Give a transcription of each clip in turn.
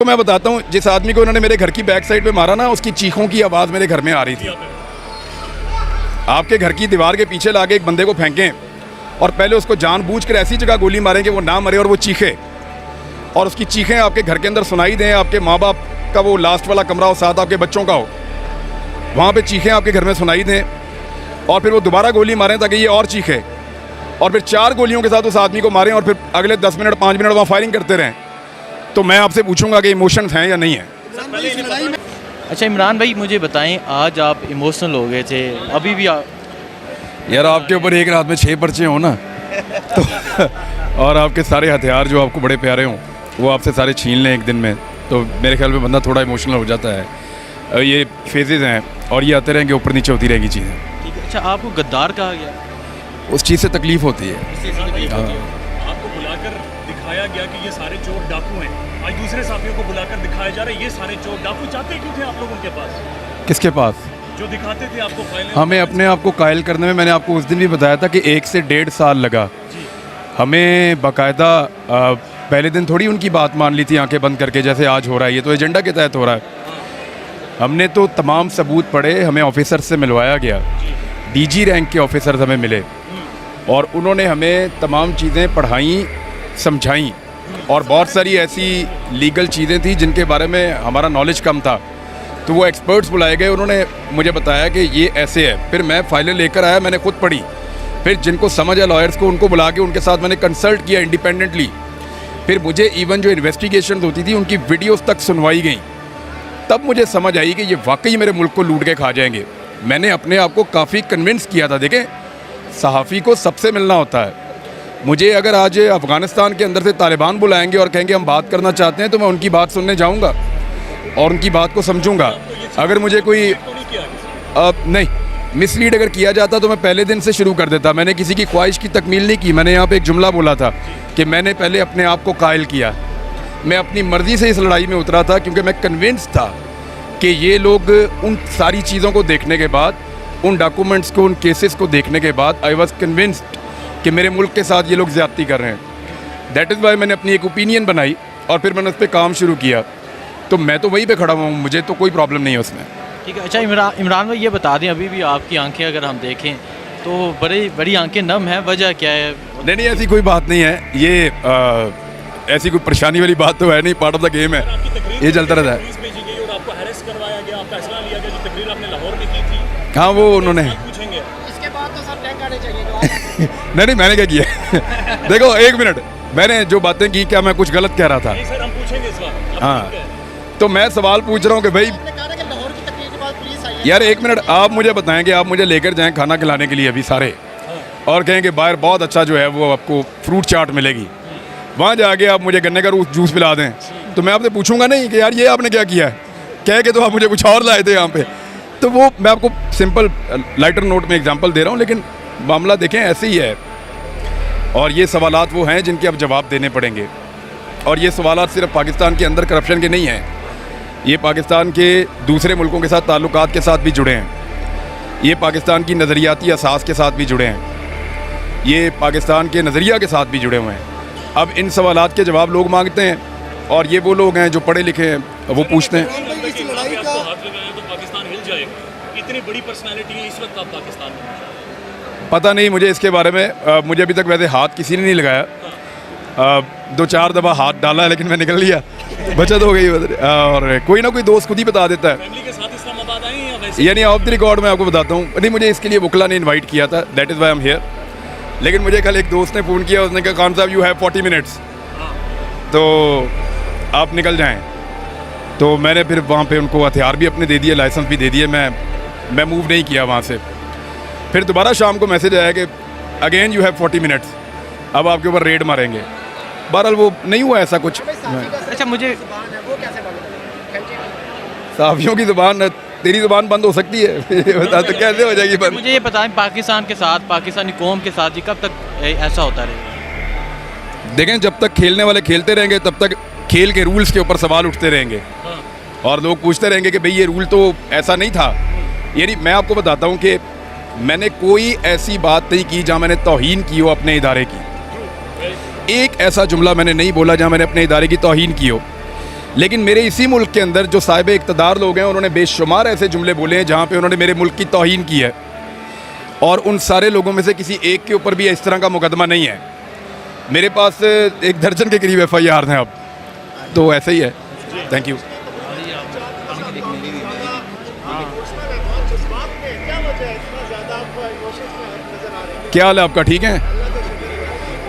तो मैं बताता हूँ, जिस आदमी को उन्होंने मेरे घर की बैक साइड पे मारा ना, उसकी चीखों की आवाज़ मेरे घर में आ रही थी। आपके घर की दीवार के पीछे लाके एक बंदे को फेंकें और पहले उसको जानबूझकर ऐसी जगह गोली मारें कि वो ना मरे और वो चीखे, और उसकी चीखें आपके घर के अंदर सुनाई दें, आपके माँ बाप का वो लास्ट वाला कमरा हो, साथ आपके बच्चों का हो, वहाँ पे चीखें आपके घर में सुनाई दें, और फिर वो दोबारा गोली मारें ताकि ये और चीखे, और फिर 4 गोलियों के साथ उस आदमी को मारें और फिर अगले 10 मिनट 5 मिनट वहाँ फायरिंग करते रहें, तो मैं आपसे पूछूंगा कि इमोशंस हैं या नहीं है। अच्छा इमरान भाई, मुझे बताएं, आज आप इमोशनल हो गए थे, अभी भी यार आपके ऊपर एक रात में 6 पर्चे हो ना तो और आपके सारे हथियार जो आपको बड़े प्यारे हों वो आपसे सारे छीन लें एक दिन में, तो मेरे ख्याल में बंदा थोड़ा इमोशनल हो जाता है। ये फेजेज़ हैं और ये आते रहेंगे, ऊपर नीचे होती रहेंगी चीज़ें। ठीक है। अच्छा, आपको गद्दार कहा गया? उस चीज़ से तकलीफ़ होती है। आपको बुलाकर दिखाया गया कि ये सारे चोर डाकू हैं, आज दूसरे साथियों को बुलाकर दिखाया जा रहा है ये सारे चोर डाकू। चाहते क्यों थे आप लोग उनके पास? किसके पास? जो दिखाते थे आपको फाइलें। हमें अपने आप को कायल करने में, मैंने आपको उस दिन भी बताया था कि 1 से 1.5 साल लगा हमें। बाकायदा पहले दिन थोड़ी उनकी बात मान ली थी आंखें बंद करके, जैसे आज हो रहा है, ये तो एजेंडा के तहत हो रहा है। हमने तो तमाम सबूत पढ़े, हमें ऑफिसर से मिलवाया गया, डीजी रैंक के ऑफिसर्स हमें मिले और उन्होंने हमें तमाम चीज़ें पढ़ाई, समझाई, और बहुत सारी ऐसी लीगल चीज़ें थी जिनके बारे में हमारा नॉलेज कम था, तो वो एक्सपर्ट्स बुलाए गए, उन्होंने मुझे बताया कि ये ऐसे है। फिर मैं फाइलें लेकर आया, मैंने खुद पढ़ी, फिर जिनको समझ है लॉयर्स को, उनको बुला के उनके साथ मैंने कंसल्ट किया इंडिपेंडेंटली। फिर मुझे इवन जो इन्वेस्टिगेशन होती थी उनकी वीडियोस तक सुनवाई गई, तब मुझे समझ आई कि ये वाकई मेरे मुल्क को लूट के खा जाएंगे। मैंने अपने आप को काफ़ी कन्विंस किया था। देखें, सहाफ़ी को सबसे मिलना होता है। मुझे अगर आज अफ़गानिस्तान के अंदर से तालिबान बुलाएंगे और कहेंगे हम बात करना चाहते हैं, तो मैं उनकी बात सुनने जाऊँगा और उनकी बात को समझूंगा। अगर मुझे कोई नहीं मिसलीड अगर किया जाता तो मैं पहले दिन से शुरू कर देता। मैंने किसी की ख्वाहिश की तकमील नहीं की। मैंने यहाँ पे एक जुमला बोला था कि मैंने पहले अपने आप को कायल किया। मैं अपनी मर्ज़ी से इस लड़ाई में उतरा था क्योंकि मैं कन्विंस था कि ये लोग उन सारी चीज़ों को देखने के बाद, उन डॉक्यूमेंट्स को, उन केसेस को देखने के बाद, आई वॉज कन्विंस्ड कि मेरे मुल्क के साथ ये लोग ज़्यादती कर रहे हैं। दैट इज़ वाई मैंने अपनी एक ओपिनियन बनाई और फिर मैंने उस पर काम शुरू किया। तो मैं तो वहीं पे खड़ा हुआ हूँ, मुझे तो कोई प्रॉब्लम नहीं है उसमें। ठीक है। अच्छा इमरान भाई, ये बता दें, अभी भी आपकी आंखें अगर हम देखें तो बड़ी आंखें नम है, वजह क्या है? नहीं, ऐसी कोई बात नहीं है। ये ऐसी कोई परेशानी वाली बात तो है नहीं, पार्ट ऑफ द गेम है, ये चलता रहता है। हाँ, वो उन्होंने इसके बाद तो सर टैंक आने चाहिए। नहीं, मैंने क्या किया देखो, 1 मिनट, मैंने जो बातें की, क्या मैं कुछ गलत कह रहा था? सर हम पूछेंगे इस बार। हाँ, तो मैं सवाल पूछ रहा हूँ कि भाई यार 1 मिनट, आप मुझे बताएं कि आप मुझे लेकर जाएं खाना खिलाने के लिए अभी सारे, और कहें कि बाहर बहुत अच्छा जो है वो आपको फ्रूट चाट मिलेगी, वहाँ जाके आप मुझे गन्ने का जूस पिला दें, तो मैं आपसे पूछूंगा नहीं कि यार ये आपने क्या किया है, कह के तो आप मुझे कुछ और लाए थे यहाँ पे। तो वो मैं आपको सिंपल लाइटर नोट में एग्जांपल दे रहा हूँ, लेकिन मामला देखें ऐसे ही है। और ये सवालात वो हैं जिनके अब जवाब देने पड़ेंगे, और ये सवालात सिर्फ पाकिस्तान के अंदर करप्शन के नहीं हैं, ये पाकिस्तान के दूसरे मुल्कों के साथ ताल्लुकात के साथ भी जुड़े हैं, ये पाकिस्तान की नज़रियाती असास के साथ भी जुड़े हैं, ये पाकिस्तान के नज़रिया के साथ भी जुड़े हुए हैं। अब इन सवालात के जवाब लोग मांगते हैं, और ये वो लोग हैं जो पढ़े लिखे हैं, वो पूछते हैं। इतनी बड़ी पर्सनालिटी है इस वक्त आप पाकिस्तान में? पता नहीं मुझे इसके बारे में, मुझे अभी तक वैसे हाथ किसी ने नहीं लगाया। 2-4 दफ़ा हाथ डाला है लेकिन मैं निकल लिया, बचत हो गई। और कोई ना कोई दोस्त खुद ही बता देता है। फैमिली के साथ इस्लामाबाद आए हैं या वैसे? यानी ऑफ द रिकॉर्ड मैं आपको बताता हूँ, नहीं मुझे इसके लिए वकला ने इनवाइट किया था, that is why I am here. लेकिन मुझे कल एक दोस्त ने फ़ोन किया, उसने कहा खान साहब यू हैव 40 मिनट्स, तो आप निकल जाएँ। तो मैंने फिर वहाँ पे उनको हथियार भी अपने दे दिए, लाइसेंस भी दे दिए, मैं मूव नहीं किया वहाँ से। फिर दोबारा शाम को मैसेज आया कि अगेन यू हैव 40 मिनट्स, अब आपके ऊपर रेड मारेंगे। बहरहाल वो नहीं हुआ ऐसा कुछ। अच्छा, मुझे साफियों की ज़ुबान, तेरी ज़ुबान बंद हो सकती है बता तो कैसे हो जाएगी बंद? मुझे ये बताएं, पाकिस्तान के साथ, पाकिस्तानी कौम के साथ ये कब तक ऐसा होता रहेगा? देखें, जब तक खेलने वाले खेलते रहेंगे तब तक खेल के रूल्स के ऊपर सवाल उठते रहेंगे, और लोग पूछते रहेंगे कि भाई ये रूल तो ऐसा नहीं था। यानी मैं आपको बताता हूँ कि मैंने कोई ऐसी बात नहीं की जहाँ मैंने तौहीन की हो अपने इदारे की। एक ऐसा जुमला मैंने नहीं बोला जहाँ मैंने अपने इदारे की तौहीन की हो। लेकिन मेरे इसी मुल्क के अंदर जो साहिब इक़्तिदार लोग हैं उन्होंने बेशुमार ऐसे जुमले बोले हैं जहाँ पे उन्होंने मेरे मुल्क की तौहीन की है, और उन सारे लोगों में से किसी एक के ऊपर भी इस तरह का मुकदमा नहीं है। मेरे पास 1 दर्जन के करीब FIR हैं अब, तो ऐसे ही है। Thank you. क्या हाल है आपका, ठीक है?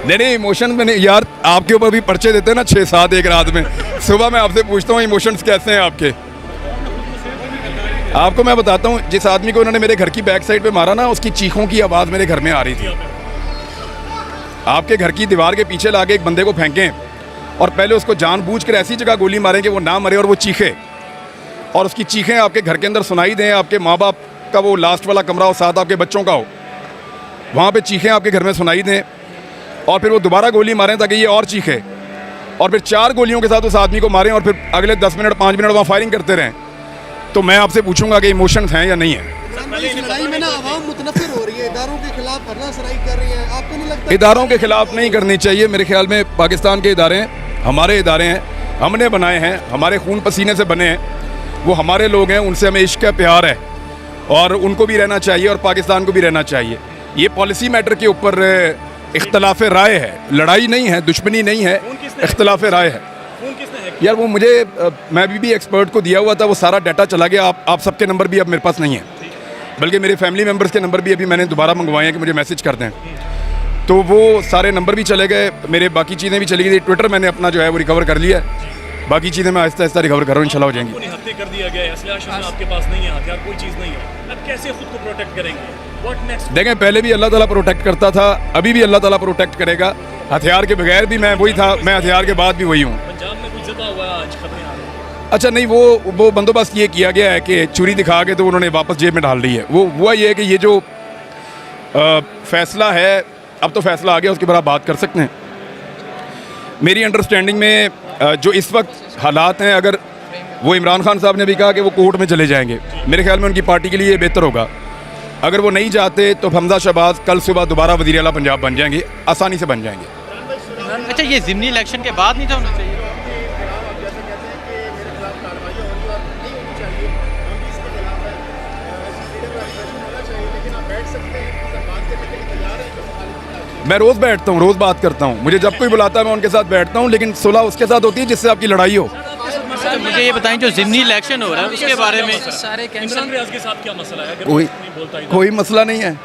नहीं इमोशन में नहीं यार, आपके ऊपर भी पर्चे देते हैं ना 6-7 एक रात में। सुबह मैं आपसे पूछता हूँ इमोशंस कैसे हैं आपके। आपको मैं बताता हूँ, जिस आदमी को उन्होंने मेरे घर की बैक साइड पे मारा ना, उसकी चीखों की आवाज़ मेरे घर में आ रही थी। आपके घर की दीवार के पीछे लाके एक बंदे को फेंकें और पहले उसको जानबूझकर ऐसी जगह गोली मारें कि वो ना मरे और वो चीखे, और उसकी चीखें आपके घर के अंदर सुनाई दें, आपके माँ बाप का वो लास्ट वाला कमरा हो, साथ आपके बच्चों का हो, वहाँ पे चीखें आपके घर में सुनाई दें, और फिर वो दोबारा गोली मारें ताकि ये और चीखे, और फिर 4 गोलियों के साथ उस आदमी को मारें, और फिर अगले 10 मिनट 5 मिनट वहाँ फायरिंग करते रहें, तो मैं आपसे पूछूंगा कि इमोशंस हैं या नहीं है। इस लड़ाई में ना आवाम मुतनफिर हो रही है, इदारों के खिलाफ हरना-सराई कर रही है, आपको नहीं लगता? इदारों के खिलाफ नहीं करनी चाहिए। मेरे ख्याल में पाकिस्तान के इदारे हैं, हमारे इदारे हैं, हमने बनाए हैं, हमारे खून पसीने से बने हैं, वो हमारे लोग हैं, उनसे हमें इश्क है, प्यार है, और उनको भी रहना चाहिए और पाकिस्तान को भी रहना चाहिए। ये पॉलिसी मैटर के ऊपर इख्तलाफ राय है, लड़ाई नहीं है, दुश्मनी नहीं है, इख्तलाफ राय है। यार वो मुझे मैं भी एक्सपर्ट को दिया हुआ था, वो सारा डाटा चला गया। आप सबके नंबर भी अब मेरे पास नहीं है, बल्कि मेरे फैमिली मेम्बर्स के नंबर भी अभी मैंने दोबारा मंगवाए हैं कि मुझे मैसेज कर दें, तो वो सारे नंबर भी चले गए, मेरे बाकी चीज़ें भी चली गई। ट्विटर मैंने अपना जो है वो रिकवर कर लिया है, बाकी चीज़ें मैं आहिस्ता आहिस्ता रिकवर कर रहा हूँ, इंशाल्लाह हो जाएंगी। हत्या कर दिया गया है, असला आपके पास नहीं है, हथियार कोई चीज़ नहीं है, अब कैसे खुद को प्रोटेक्ट करेंगे? What next? देखें, पहले भी अल्लाह ताला प्रोटेक्ट करता था, अभी भी अल्लाह ताला प्रोटेक्ट करेगा। हथियार के बगैर भी मैं वही था, मैं हथियार के बाद भी वही हूँ। पंजाब में कुछ ज़्यादा हुआ है, आज खबरें आ रही हैं। अच्छा नहीं, वो बंदोबस्त ये किया गया है कि चूरी दिखा के तो उन्होंने वापस जेब में डाल दी है। वो हुआ ये है कि ये जो फैसला है, अब तो फैसला आ गया, उसके बाद आप बात कर सकते हैं। मेरी अंडरस्टैंडिंग में जो इस वक्त हालात हैं, अगर वो इमरान खान साहब ने भी कहा कि वो कोर्ट में चले जाएंगे, मेरे ख्याल में उनकी पार्टी के लिए ये बेहतर होगा। अगर वो नहीं जाते तो हमजा शहबाज कल सुबह दोबारा वज़ीर आला पंजाब बन जाएंगे, आसानी से बन जाएंगे। अच्छा, ये ज़िमनी इलेक्शन के बाद नहीं था होना चाहिए? मैं रोज़ बैठता हूँ, रोज़ बात करता हूँ, मुझे जब कोई बुलाता है मैं उनके साथ बैठता हूँ, लेकिन सुलह उसके साथ होती है जिससे आपकी लड़ाई हो। तो मुझे ये बताएं, जो ज़िमनी इलेक्शन हो रहा है उसके बारे में इमरान रियाज के साथ क्या मसला है? अगर कोई नहीं बोलता इधर। कोई मसला नहीं है,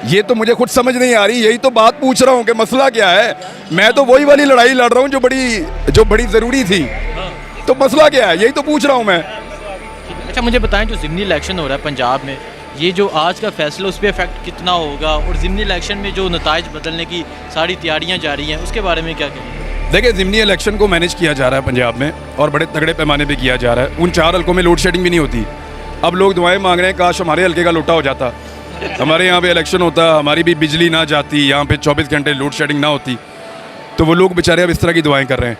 ये तो मुझे खुद समझ नहीं आ रही, यही तो बात पूछ रहा हूँ कि मसला क्या है। मैं तो वही वाली लड़ाई लड़ रहा हूँ जो बड़ी ज़रूरी थी, तो मसला क्या है, यही तो पूछ रहा हूँ मैं। अच्छा, मुझे बताएं, जो ज़िमनी इलेक्शन हो रहा है पंजाब में, ये जो आज का फैसला उस पर इफेक्ट कितना होगा, और ज़िमनी इलेक्शन में जो नताइज बदलने की सारी तैयारियां जारी हैं, उसके बारे में क्या कहेंगे? देखिए, ज़िमनी इलेक्शन को मैनेज किया जा रहा है पंजाब में, और बड़े तगड़े पैमाने पे किया जा रहा है। उन 4 हल्कों में लोड शेडिंग भी नहीं होती। अब लोग दुआएं मांग रहे हैं, काश हमारे हल्के का लोटा हो जाता, हमारे यहाँ पे इलेक्शन होता, हमारी भी बिजली ना जाती, यहाँ पे 24 घंटे लोड शेडिंग ना होती, तो वो लोग बेचारे अब इस तरह की दुआएं कर रहे हैं।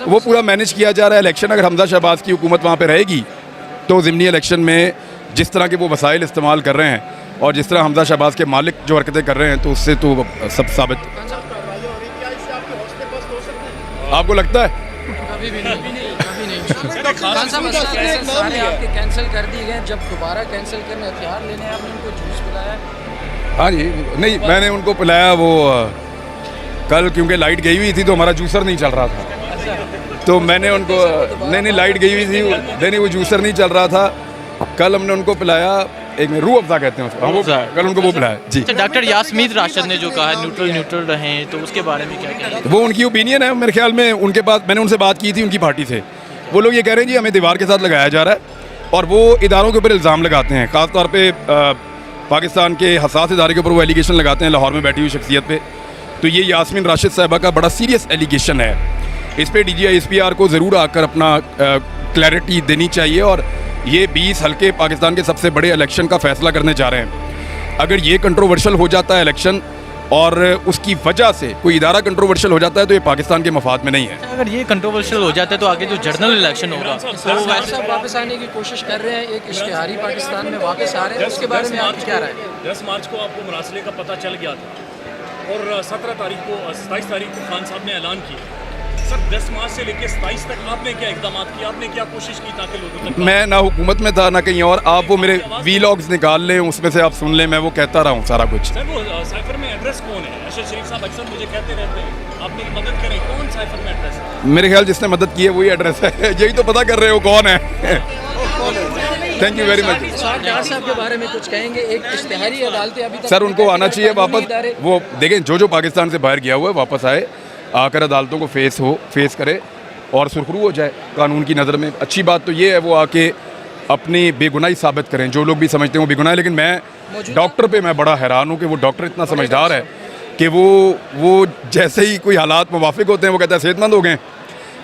वो पूरा मैनेज किया जा रहा है इलेक्शन। अगर हमजा शहबाज की हुकूमत वहाँ पर रहेगी तो ज़िमनी इलेक्शन में जिस तरह के वो वसाइल इस्तेमाल कर रहे हैं और जिस तरह हमजा शहबाज के मालिक जो हरकतें कर रहे हैं, तो उससे तो सब साबित। आपको लगता है? अभी नहीं। खान साहब, सारे आपके कैंसिल कर दिए गए, जब दोबारा कैंसिल करने हथियार लेने आपने उनको जूस पिलाया? हाँ जी, नहीं मैंने उनको पिलाया वो कल, क्योंकि लाइट गई हुई थी तो हमारा जूसर नहीं चल रहा था, तो मैंने उनको नहीं लाइट गई हुई थी, नहीं वो जूसर नहीं चल रहा था, कल हमने उनको पिलाया, एक में रूह अफ़ज़ा कहते हैं उसको, वो कल उनको वो पिलाया जी। अच्छा, डॉक्टर यासमीन राशिद ने जो कहा है न्यूट्रल रहें, तो उसके बारे में क्या कहेंगे? वो उनकी ओपिनियन है, मेरे ख्याल में उनके पास, मैंने उनसे बात की थी उनकी पार्टी से, वो लोग ये कह रहे हैं जी हमें दीवार के साथ लगाया जा रहा है, और वो इदारों के ऊपर इल्ज़ाम लगाते हैं, ख़ास तौर पे पाकिस्तान के हसास इदारे के ऊपर वो एलिगेशन लगाते हैं लाहौर में बैठी हुई शख्सियत पे। तो ये यासमीन राशिद साहिबा का बड़ा सीरियस एलिगेशन है, इस पर DGI-SPR को ज़रूर आकर अपना क्लैरिटी देनी चाहिए, और ये 20 हल्के पाकिस्तान के सबसे बड़े इलेक्शन का फ़ैसला करने जा रहे हैं। अगर ये कंट्रोवर्शियल हो जाता है इलेक्शन, और उसकी वजह से कोई इदारा कंट्रोवर्शियल हो जाता है, तो ये पाकिस्तान के मफाद में नहीं है। अगर ये कंट्रोवर्शियल हो जाता है तो आगे जो जनरल इलेक्शन होगा, तो वैसा वापस आने की कोशिश कर रहे हैं, एक इश्तिहारी पाकिस्तान में वापस आ रहे हैं, उसके बारे में आपकी क्या राय है? 10 मार्च को आपको मरासले का पता चल गया था, और 27 तारीख को खान साहब ने ऐलान किया सर 10 मार्च से लेकर 27 तक आपने क्या इकदाम किए, आपने क्या कोशिश की ताकि लोगों तक मैं ना हुकूमत में था ना कहीं और, आप वो मेरे वीलॉग्स निकाल लें, उसमें से आप सुन लें, मैं वो कहता रहा हूँ सारा कुछ। सर वो साइफर में एड्रेस कौन है? अरशद शरीफ साहब अक्सर मुझे कहते रहते हैं आप मेरी मदद करें, कौन साइफर में एड्रेस है? मेरे ख्याल जिसने मदद की है वही एड्रेस है। यही तो पता कर रहे हो कौन है। Thank you very much. Dar साहब के बारे में कुछ कहेंगे? एक इश्तिहारी अदालतें अभी तक सर उनको आना चाहिए वापस, वो देखें जो पाकिस्तान से बाहर गया हुआ है वापस आए, आकर अदालतों को फेस करे और सुरखरू हो जाए कानून की नज़र में। अच्छी बात तो ये है वो आके अपनी बेगुनाही साबित करें, जो लोग भी समझते हैं वो बेगुनाह है। लेकिन मैं डॉक्टर पे मैं बड़ा हैरान हूँ कि वो डॉक्टर इतना समझदार है कि वो जैसे ही कोई हालात मुवाफिक होते हैं वो कहता है सेहतमंद हो गए,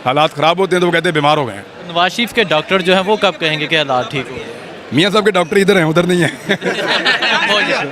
हालात ख़राब होते हैं तो वो कहते हैं बीमार हो गए। नवाज शरीफ के डॉक्टर जो हैं वो कब कहेंगे कि हालात ठीक हो गए? मियाँ साहब के डॉक्टर इधर हैं, उधर नहीं है। हो जाए।